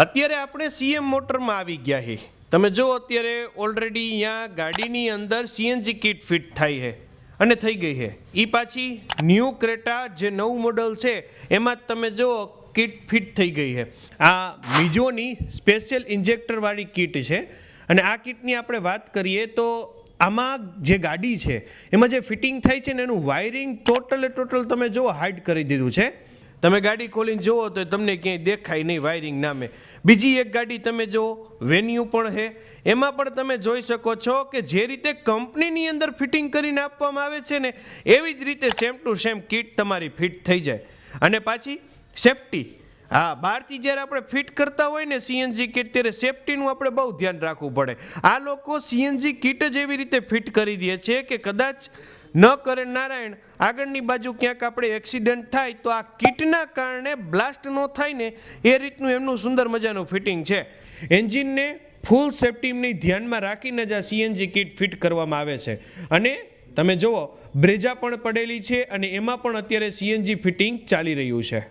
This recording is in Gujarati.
અત્યારે આપણે સીએમ મોટરમાં આવી ગયા છે. તમે જો અત્યારે ઓલરેડી અહીંયા ગાડીની અંદર સીએનજી કિટ ફિટ થાય છે અને થઈ ગઈ છે. એ પાછી ન્યૂ ક્રેટા જે નવું મોડલ છે એમાં જ તમે જો કિટ ફિટ થઈ ગઈ છે. આ મિજોની સ્પેશિયલ ઇન્જેક્ટરવાળી કિટ છે અને આ કિટની આપણે વાત કરીએ તો આમાં જે ગાડી છે એમાં જે ફિટિંગ થાય છે ને એનું વાયરિંગ ટોટલ તમે જો હાઇડ કરી દીધું છે. તમે ગાડી ખોલીને જુઓ તો તમને ક્યાંય દેખાય નહીં વાયરિંગ નામે. બીજી એક ગાડી તમે જુઓ વેન્યુ પણ છે, એમાં પણ તમે જોઈ શકો છો કે જે રીતે કંપનીની અંદર ફિટિંગ કરીને આપવામાં આવે છે ને એવી જ રીતે સેમ ટુ સેમ કિટ તમારી ફિટ થઈ જાય. અને પાછી સેફટી, હા, બહારથી જ્યારે આપણે ફિટ કરતા હોય ને સીએનજી કિટ ત્યારે સેફટીનું આપણે બહુ ધ્યાન રાખવું પડે. આ લોકો સીએનજી કિટ જ એવી રીતે ફિટ કરી દે છે કે કદાચ ન કરે નારાયણ આગળની બાજુ ક્યાંક આપણે એક્સિડન્ટ થાય તો આ કિટના કારણે બ્લાસ્ટ ન થાય ને એ રીતનું એમનું સુંદર મજાનું ફિટિંગ છે. એન્જિનને ફૂલ સેફટીની ધ્યાનમાં રાખીને જ આ સીએનજી કિટ ફિટ કરવામાં આવે છે. અને તમે જુઓ બ્રેઝા પણ પડેલી છે અને એમાં પણ અત્યારે સીએનજી ફિટિંગ ચાલી રહ્યું છે.